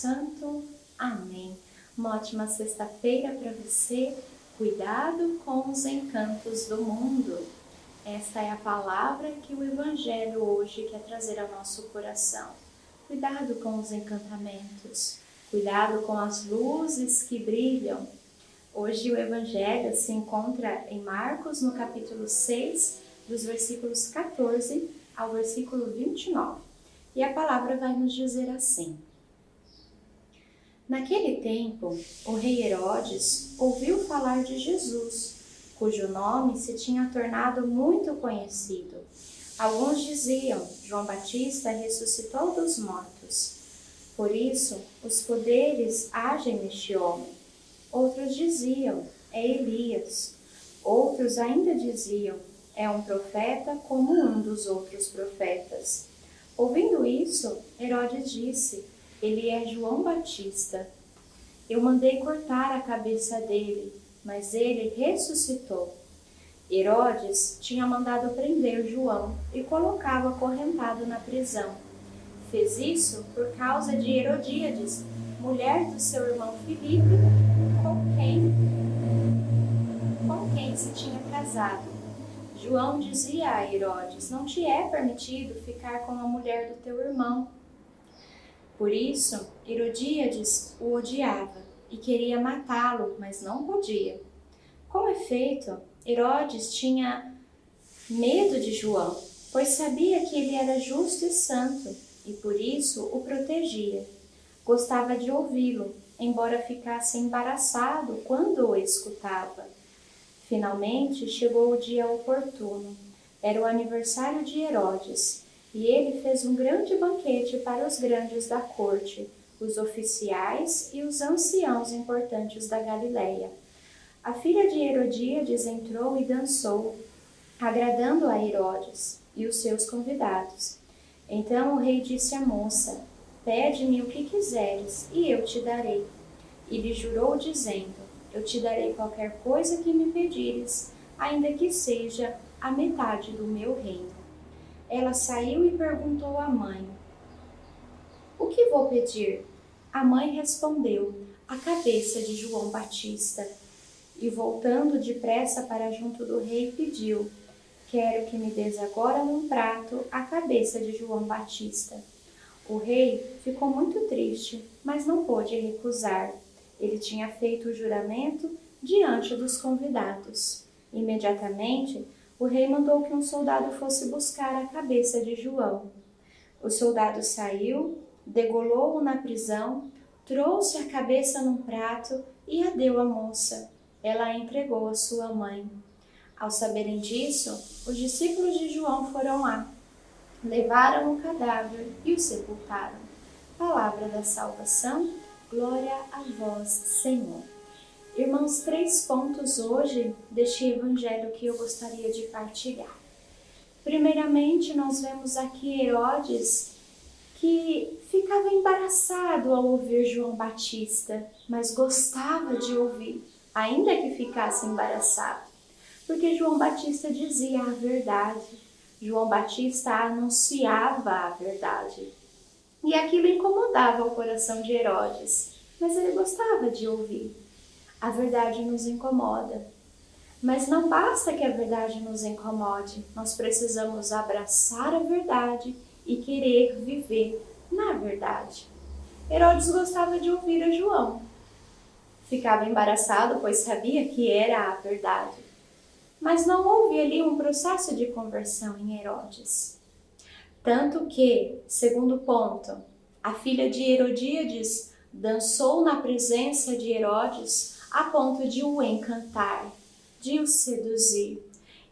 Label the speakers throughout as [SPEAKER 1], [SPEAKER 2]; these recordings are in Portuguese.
[SPEAKER 1] Santo. Amém. Uma ótima sexta-feira para você. Cuidado com os encantos do mundo. Esta é a palavra que o Evangelho hoje quer trazer ao nosso coração. Cuidado com os encantamentos. Cuidado com as luzes que brilham. Hoje o Evangelho se encontra em Marcos, no capítulo 6, dos versículos 14 ao versículo 29. E a palavra vai nos dizer assim. Naquele tempo, o rei Herodes ouviu falar de Jesus, cujo nome se tinha tornado muito conhecido. Alguns diziam, João Batista ressuscitou dos mortos. Por isso, os poderes agem neste homem. Outros diziam, é Elias. Outros ainda diziam, é um profeta como um dos outros profetas. Ouvindo isso, Herodes disse, ele é João Batista. Eu mandei cortar a cabeça dele, mas ele ressuscitou. Herodes tinha mandado prender João e colocá-lo acorrentado na prisão. Fez isso por causa de Herodíades, mulher do seu irmão Filipe, com quem se tinha casado. João dizia a Herodes, não te é permitido ficar com a mulher do teu irmão. Por isso, Herodíades o odiava e queria matá-lo, mas não podia. Com efeito, Herodes tinha medo de João, pois sabia que ele era justo e santo, e por isso o protegia. Gostava de ouvi-lo, embora ficasse embaraçado quando o escutava. Finalmente chegou o dia oportuno. Era o aniversário de Herodes, e ele fez um grande banquete para os grandes da corte, os oficiais e os anciãos importantes da Galileia. A filha de Herodíades entrou e dançou, agradando a Herodes e os seus convidados. Então o rei disse à moça, pede-me o que quiseres, e eu te darei. E lhe jurou, dizendo, eu te darei qualquer coisa que me pedires, ainda que seja a metade do meu reino. Ela saiu e perguntou à mãe, o que vou pedir? A mãe respondeu, a cabeça de João Batista. E voltando depressa para junto do rei, pediu, quero que me des agora num prato a cabeça de João Batista. O rei ficou muito triste, mas não pôde recusar. Ele tinha feito o juramento diante dos convidados. Imediatamente, o rei mandou que um soldado fosse buscar a cabeça de João. O soldado saiu, degolou-o na prisão, trouxe a cabeça num prato e a deu à moça. Ela a entregou à sua mãe. Ao saberem disso, os discípulos de João foram lá, levaram o cadáver e o sepultaram. Palavra da salvação. Glória a vós, Senhor. Irmãos, 3 pontos hoje deste evangelho que eu gostaria de partilhar. Primeiramente, nós vemos aqui Herodes, que ficava embaraçado ao ouvir João Batista, mas gostava de ouvir, ainda que ficasse embaraçado, porque João Batista dizia a verdade, João Batista anunciava a verdade. E aquilo incomodava o coração de Herodes, mas ele gostava de ouvir. A verdade nos incomoda. Mas não basta que a verdade nos incomode, nós precisamos abraçar a verdade e querer viver na verdade. Herodes gostava de ouvir a João. Ficava embaraçado, pois sabia que era a verdade. Mas não houve ali um processo de conversão em Herodes. Tanto que, segundo ponto, a filha de Herodíades dançou na presença de Herodes a ponto de o encantar, de o seduzir.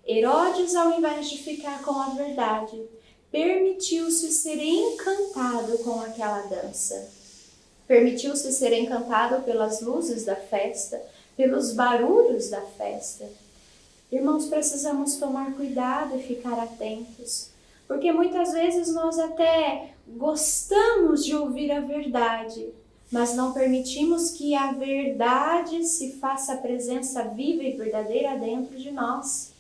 [SPEAKER 1] Herodes, ao invés de ficar com a verdade, permitiu-se ser encantado com aquela dança. Permitiu-se ser encantado pelas luzes da festa, pelos barulhos da festa. Irmãos, precisamos tomar cuidado e ficar atentos, porque muitas vezes nós até gostamos de ouvir a verdade, mas não permitimos que a verdade se faça presença viva e verdadeira dentro de nós.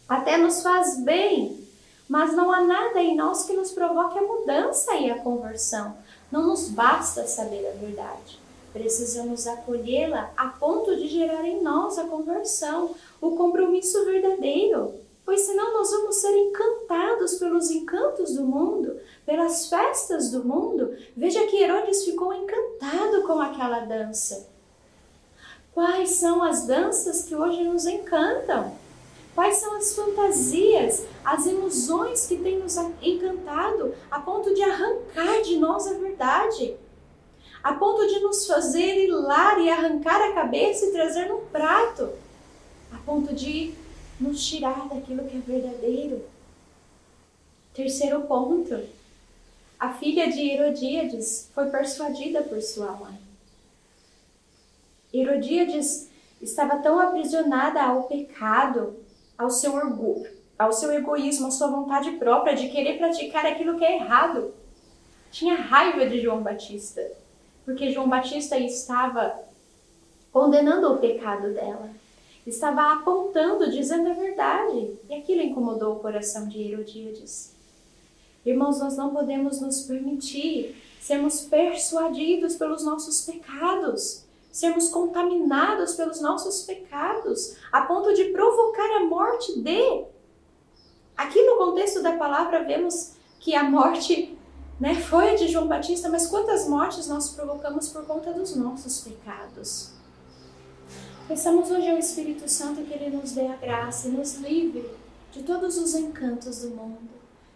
[SPEAKER 1] Até nos faz bem, mas não há nada em nós que nos provoque a mudança e a conversão. Não nos basta saber a verdade. Precisamos acolhê-la a ponto de gerar em nós a conversão, o compromisso verdadeiro. Pois senão nós vamos ser encantados pelos encantos do mundo, pelas festas do mundo. Veja que Herodes ficou encantado com aquela dança. Quais são as danças que hoje nos encantam? Quais são as fantasias, as ilusões que têm nos encantado a ponto de arrancar de nós a verdade? A ponto de nos fazer hilar e arrancar a cabeça e trazer no prato? A ponto de nos tirar daquilo que é verdadeiro? Terceiro ponto. A filha de Herodíades foi persuadida por sua mãe. Herodíades estava tão aprisionada ao pecado, ao seu orgulho, ao seu egoísmo, à sua vontade própria de querer praticar aquilo que é errado. Tinha raiva de João Batista, porque João Batista estava condenando o pecado dela. Estava apontando, dizendo a verdade. E aquilo incomodou o coração de Herodíades. Irmãos, nós não podemos nos permitir sermos persuadidos pelos nossos pecados, sermos contaminados pelos nossos pecados, a ponto de provocar a morte de. Aqui no contexto da palavra vemos que a morte, foi a de João Batista, mas quantas mortes nós provocamos por conta dos nossos pecados? Peçamos hoje ao Espírito Santo que Ele nos dê a graça e nos livre de todos os encantos do mundo,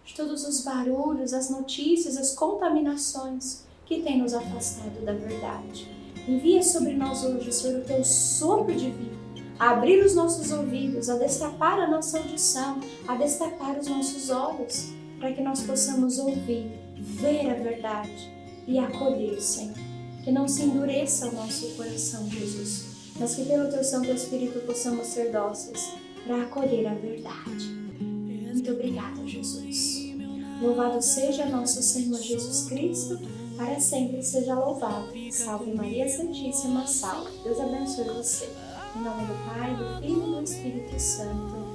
[SPEAKER 1] de todos os barulhos, as notícias, as contaminações que têm nos afastado da verdade. Envia sobre nós hoje, Senhor, o Teu sopro divino, a abrir os nossos ouvidos, a destapar a nossa audição, a destapar os nossos olhos, para que nós possamos ouvir, ver a verdade e acolher, Senhor. Que não se endureça o nosso coração, Jesus, mas que pelo Teu Santo Espírito possamos ser dóceis para acolher a verdade. Muito obrigada, Jesus. Louvado seja nosso Senhor Jesus Cristo, para sempre seja louvado. Salve Maria Santíssima, salve. Deus abençoe você. Em nome do Pai, do Filho e do Espírito Santo.